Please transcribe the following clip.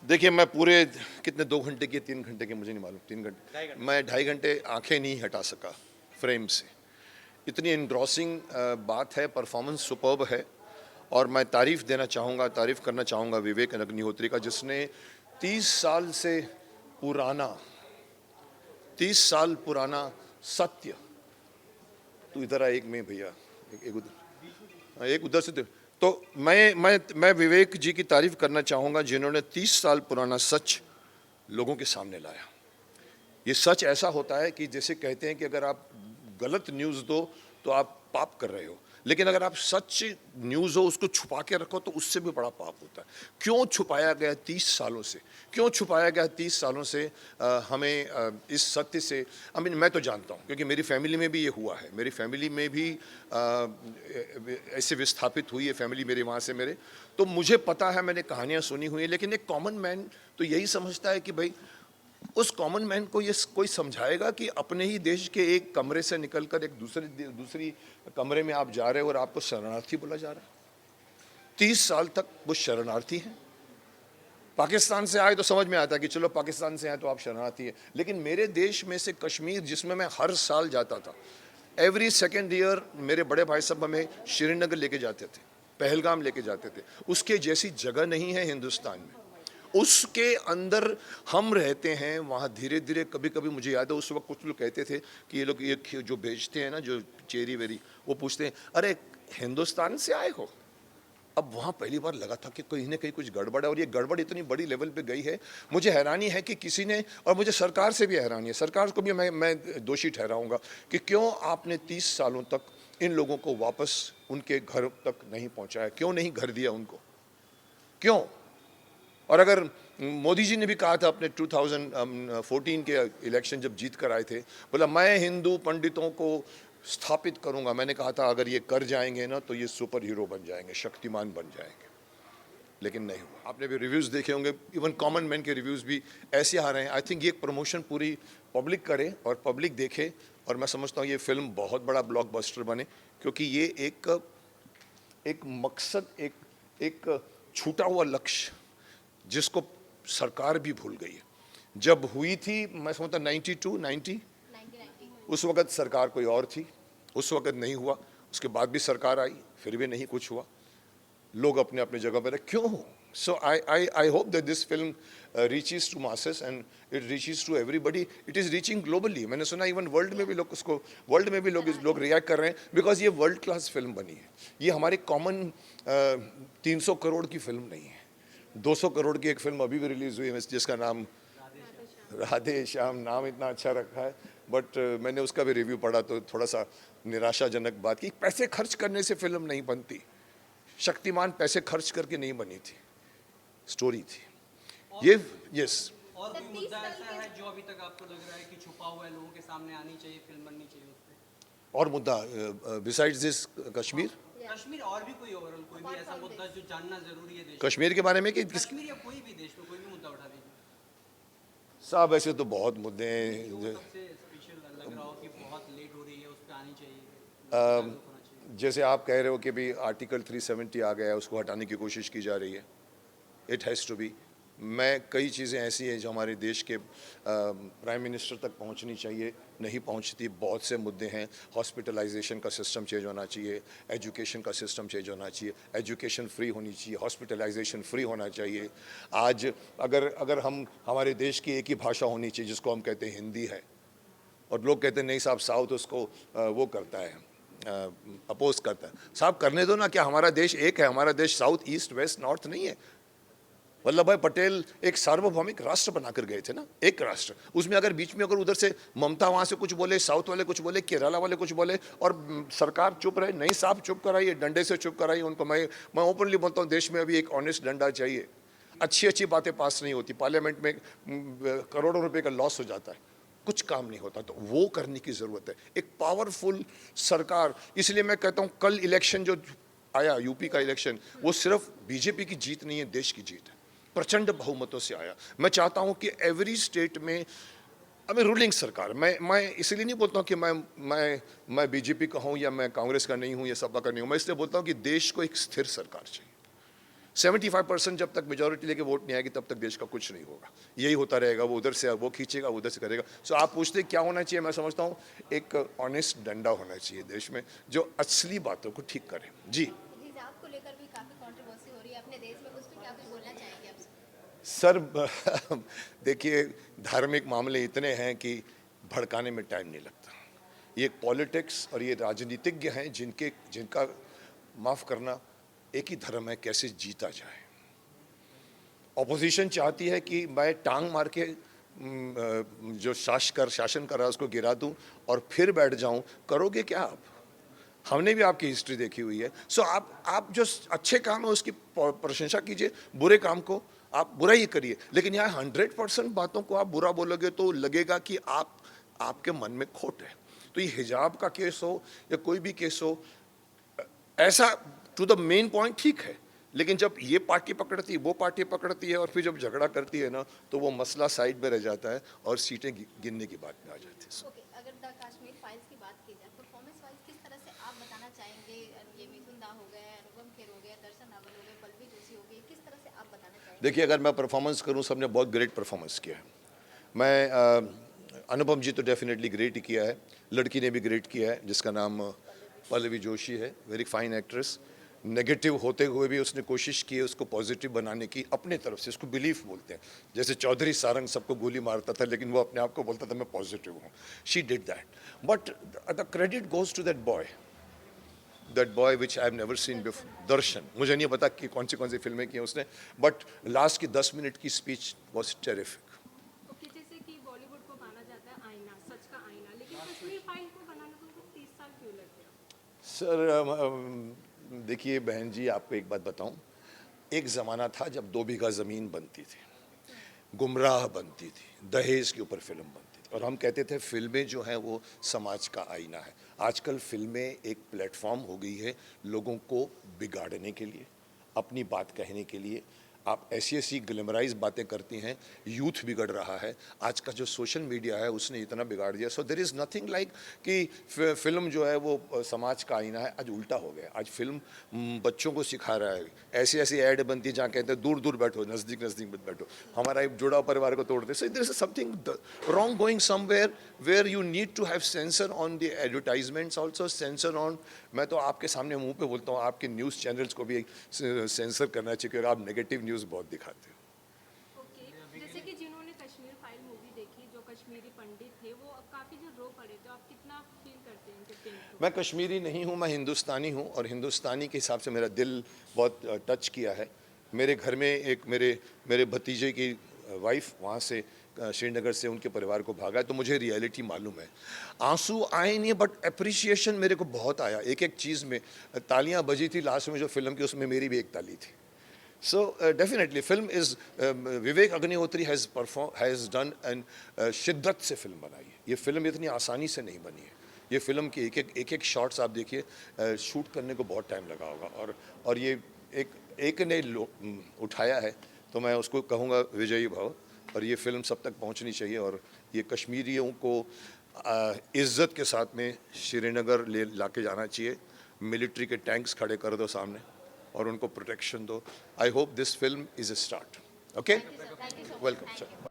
देखिए, मैं पूरे कितने 2 घंटे के 3 घंटे के मुझे नहीं मालूम, 3 घंटे, मैं 2.5 घंटे आंखें नहीं हटा सका फ्रेम से। इतनी एनग्रॉसिंग बात है, परफॉर्मेंस सुपर्ब है। और मैं तारीफ़ करना चाहूँगा विवेक अग्निहोत्री का, जिसने 30 साल से पुराना 30 साल पुराना सत्य। तू इधर आ, एक में भैया, एक उधर, हाँ, एक उधर से तो मैं विवेक जी की तारीफ करना चाहूँगा, जिन्होंने 30 साल पुराना सच लोगों के सामने लाया। ये सच ऐसा होता है कि जैसे कहते हैं कि अगर आप गलत न्यूज़ दो तो आप पाप कर रहे हो, लेकिन अगर आप सच न्यूज़ हो उसको छुपा के रखो तो उससे भी बड़ा पाप होता है। क्यों छुपाया गया 30 सालों से? क्यों छुपाया गया 30 सालों से हमें इस सत्य से? मैं तो जानता हूँ क्योंकि मेरी फैमिली में भी ये हुआ है। मेरी फैमिली में भी ऐसे विस्थापित हुई है फैमिली मेरे वहाँ से मेरे, तो मुझे पता है, मैंने कहानियाँ सुनी हुई हैं। लेकिन एक कॉमन मैन तो यही समझता है कि भाई उस कॉमन मैन को ये कोई समझाएगा कि अपने ही देश के एक कमरे से निकलकर एक दूसरी कमरे में आप जा रहे हो और आपको शरणार्थी बोला जा रहा है। 30 साल तक वो शरणार्थी हैं। पाकिस्तान से आए तो समझ में आता है कि चलो पाकिस्तान से आए तो आप शरणार्थी हैं, लेकिन मेरे देश में से कश्मीर, जिसमें मैं हर साल जाता था, एवरी सेकेंड ईयर मेरे बड़े भाई साहब हमें श्रीनगर लेके जाते थे, पहलगाम लेके जाते थे। उसके जैसी जगह नहीं है हिंदुस्तान में। उसके अंदर हम रहते हैं, वहाँ धीरे धीरे कभी कभी मुझे याद है उस वक्त कुछ लोग कहते थे कि ये लोग ये जो बेचते हैं ना, जो चेरी वेरी, वो पूछते हैं अरे हिंदुस्तान से आए हो? अब वहाँ पहली बार लगा था कि कहीं ना कहीं कुछ गड़बड़ है, और ये गड़बड़ इतनी बड़ी लेवल पे गई है। मुझे हैरानी है कि किसी ने, और मुझे सरकार से भी हैरानी है, सरकार को भी मैं दोषी ठहराऊंगा कि क्यों आपने 30 सालों तक इन लोगों को वापस उनके घर तक नहीं पहुँचाया, क्यों नहीं घर दिया उनको, क्यों? और अगर मोदी जी ने भी कहा था अपने 2014 के इलेक्शन जब जीत कर आए थे, बोला मैं हिंदू पंडितों को स्थापित करूंगा। मैंने कहा था अगर ये कर जाएंगे ना तो ये सुपर हीरो बन जाएंगे, शक्तिमान बन जाएंगे, लेकिन नहीं हुआ। आपने भी रिव्यूज़ देखे होंगे, इवन कॉमन मैन के रिव्यूज़ भी ऐसे आ रहे हैं। आई थिंक ये प्रमोशन पूरी पब्लिक करे और पब्लिक देखे, और मैं समझता हूँ ये फिल्म बहुत बड़ा ब्लॉकबस्टर बने, क्योंकि ये एक मकसद, एक छूटा हुआ लक्ष्य जिसको सरकार भी भूल गई है। जब हुई थी, मैं समझता 92 90 उस वक़्त सरकार कोई और थी, उस वक़्त नहीं हुआ। उसके बाद भी सरकार आई, फिर भी नहीं कुछ हुआ। लोग अपने अपने जगह पर रहे, क्यों? So I hope that this film reaches to masses and it reaches to everybody. It is reaching globally. मैंने सुना इवन वर्ल्ड में भी लोग रिएक्ट कर रहे हैं, बिकॉज ये वर्ल्ड क्लास फिल्म बनी है। ये हमारे कॉमन 300 करोड़ की फिल्म नहीं है। 200 करोड़ की एक फिल्म अभी भी रिलीज़ हुई है जिसका नाम राधे श्याम, नाम इतना अच्छा रखा है, बट मैंने उसका भी रिव्यू पढ़ा तो थोड़ा सा निराशाजनक बात की। पैसे खर्च करने से फिल्म नहीं बनती। शक्तिमान पैसे खर्च करके नहीं बनी थी, स्टोरी थी ये। यस, और कोई मुद्दा ऐसा है जो अभी तक आपको लग रहा है कि छुपा हुआ है, लोगों के सामने आनी चाहिए, फिल्म बननी चाहिए उस पे? और मुद्दा बिसाइड्स दिस कश्मीर, कश्मीर और भी कोई ओवरऑल कोई भी ऐसा मुद्दा जो जानना जरूरी है देश कश्मीर के बारे में कि कश्मीर या कोई भी देश में कोई भी मुद्दा उठा दीजिए साहब। ऐसे तो बहुत मुद्दे हैं जो सबसे स्पेशल लग रहा हो कि बहुत लेट हो रही है, उस पर आनी चाहिए। जैसे आप कह रहे हो कि भी आर्टिकल 370 आ गया है, उसको हटाने की कोशिश की जा रही है। It has to be. मैं कई चीज़ें ऐसी हैं जो हमारे देश के प्राइम मिनिस्टर तक पहुंचनी चाहिए, नहीं पहुंचती। बहुत से मुद्दे हैं। हॉस्पिटलाइजेशन का सिस्टम चेंज होना चाहिए, एजुकेशन का सिस्टम चेंज होना चाहिए, एजुकेशन फ्री होनी चाहिए, हॉस्पिटलाइजेशन फ्री होना चाहिए। आज अगर हम, हमारे देश की एक ही भाषा होनी चाहिए जिसको हम कहते हैं हिंदी है, और लोग कहते हैं नहीं साहब साउथ उसको वो करता है, अपोज करता है। साहब करने दो ना, क्या हमारा देश एक है? हमारा देश साउथ ईस्ट वेस्ट नॉर्थ नहीं है। वल्लभ भाई पटेल एक सार्वभौमिक राष्ट्र बनाकर गए थे ना, एक राष्ट्र। उसमें अगर बीच में अगर उधर से ममता वहाँ से कुछ बोले, साउथ वाले कुछ बोले, केरला वाले कुछ बोले, और सरकार चुप रहे, नहीं साहब चुप कराइए, डंडे से चुप कराइए उनको। मैं ओपनली बोलता हूँ, देश में अभी एक ऑनेस्ट डंडा चाहिए। अच्छी अच्छी बातें पास नहीं होती, पार्लियामेंट में करोड़ों रुपये का लॉस हो जाता है, कुछ काम नहीं होता, तो वो करने की ज़रूरत है, एक पावरफुल सरकार। इसलिए मैं कहता हूँ कल इलेक्शन जो आया, यूपी का इलेक्शन, वो सिर्फ बीजेपी की जीत नहीं है, देश की जीत है। प्रचंड बहुमतों से आया। मैं चाहता हूं कि एवरी स्टेट में हमें रूलिंग सरकार, मैं इसलिए नहीं बोलता हूं कि मैं बीजेपी का हूं या मैं कांग्रेस का नहीं हूं या सपा का नहीं हूं। मैं इसलिए बोलता हूं कि देश को एक स्थिर सरकार चाहिए। 75% जब तक मेजोरिटी लेके वोट नहीं आएगी तब तक देश का कुछ नहीं होगा, यही होता रहेगा, वो उधर से वो खींचेगा, उधर से करेगा। सो आप पूछते क्या होना चाहिए, मैं समझता हूँ एक ऑनेस्ट डंडा होना चाहिए देश में जो असली बातों को ठीक करे। जी हिजाब को लेकर भी काफी कंट्रोवर्सी हो रही है अपने देश में, उस पर क्या कुछ बोलना चाहेंगे आप? सर देखिए, धार्मिक मामले इतने हैं कि भड़काने में टाइम नहीं लगता। ये पॉलिटिक्स और ये राजनीतिज्ञ हैं जिनका माफ़ करना एक ही धर्म है, कैसे जीता जाए। ऑपोजिशन चाहती है कि मैं टांग मार के जो शासन कर रहा है उसको गिरा दूं और फिर बैठ जाऊं। करोगे क्या आप? हमने भी आपकी हिस्ट्री देखी हुई है। सो आप जो अच्छे काम है उसकी प्रशंसा कीजिए, बुरे काम को आप बुरा ही करिए, लेकिन यहाँ 100% बातों को आप बुरा बोलोगे तो लगेगा कि आपके मन में खोट है। तो ये हिजाब का केस हो या कोई भी केस हो, ऐसा टू द मेन पॉइंट ठीक है, लेकिन जब ये पार्टी पकड़ती है, वो पार्टी पकड़ती है और फिर जब झगड़ा करती है ना, तो वो मसला साइड में रह जाता है और सीटें गिनने की बात में आ जाती है। ओके, अगर द कश्मीर फाइल्स की बात की जाए, परफॉर्मेंस वाइज किस तरह से आप बताना चाहेंगे? ये मिथुन दा हो गए, अनुपम खेर हो गए, दर्शन रावल हो गए, पल्लवी जोशी हो गई, किस तरह से आप बताना चाहेंगे? देखिए, अगर मैं परफॉर्मेंस करूं, सबने बहुत ग्रेट परफॉर्मेंस किया है। अनुपम जी तो डेफिनेटली ग्रेट ही किया है, लड़की ने भी ग्रेट किया है जिसका नाम पल्लवी जोशी है, वेरी फाइन एक्ट्रेस। नेगेटिव होते हुए भी उसने कोशिश की है उसको पॉजिटिव बनाने की अपने तरफ से, उसको बिलीफ बोलते हैं। जैसे चौधरी सारंग सबको गोली मारता था लेकिन वो अपने आप को बोलता था मैं पॉजिटिव हूँ। She did that, but the credit goes to that boy which I have never seen before, Darshan. मुझे नहीं पता कि कौन सी फिल्में की हैं उसने, बट लास्ट की 10 मिनट की स्पीच वॉज टेरिफिक। ओके, जैसे कि बॉलीवुड को माना जाता है आईना, सच का आईना, लेकिन कश्मीर फाइल को बनाने को 30 साल क्यों लग गया? सर देखिए बहन जी, आपको एक बात बताऊं, एक ज़माना था जब 2 बीघा ज़मीन बनती थी, गुमराह बनती थी, दहेज के ऊपर फिल्म बनती थी और हम कहते थे फिल्में जो हैं वो समाज का आईना है। आजकल फिल्में एक प्लेटफॉर्म हो गई है लोगों को बिगाड़ने के लिए, अपनी बात कहने के लिए। आप ऐसी ग्लैमराइज बातें करती हैं, यूथ बिगड़ रहा है। आज का जो सोशल मीडिया है उसने इतना बिगाड़ दिया। So there is nothing like कि फिल्म जो है वो समाज का आईना है। आज उल्टा हो गया, आज फिल्म बच्चों को सिखा रहा है। ऐसी ऐड बनती है जहाँ कहते हैं दूर दूर बैठो, नज़दीक नज़दीक मत बैठो, हमारा एक जुड़ा परिवार को तोड़ते। So there is something wrong going somewhere where you need to have censor on the advertisements also, censor on. मैं तो आपके सामने मुंह पे बोलता हूँ, आपके न्यूज़ चैनल्स को भी सेंसर करना चाहिए क्योंकि आप नेगेटिव न्यूज़ बहुत दिखाते हो। ओके, जैसे कि जिन्होंने कश्मीर फाइल मूवी देखी, जो कश्मीरी पंडित थे, वो अब काफी जो रो पड़े, तो आप कितना फील करते हैं इनके पेन को? मैं कश्मीरी नहीं हूँ, मैं हिंदुस्तानी हूँ और हिंदुस्तानी के हिसाब से मेरा दिल बहुत टच किया है। मेरे घर में एक मेरे भतीजे की वाइफ वहाँ से श्रीनगर से उनके परिवार को भागा है, तो मुझे रियलिटी मालूम है। आंसू आए नहीं बट अप्रिसिएशन मेरे को बहुत आया। एक चीज़ में तालियां बजी थी लास्ट में जो फिल्म की, उसमें मेरी भी एक ताली थी। So definitely film is Vivek Agnihotri has done and शिद्दत से फिल्म बनाई है। ये फिल्म इतनी आसानी से नहीं बनी है। ये फिल्म के एक शॉट्स आप देखिए, शूट करने को बहुत टाइम लगा होगा और ये एक ने उठाया है, तो मैं उसको कहूँगा विजयी भव। और ये फिल्म सब तक पहुंचनी चाहिए और ये कश्मीरियों को इज़्ज़त के साथ में श्रीनगर ला के जाना चाहिए। मिलिट्री के टैंक्स खड़े कर दो सामने और उनको प्रोटेक्शन दो। I hope this film is a start. Okay, welcome sir.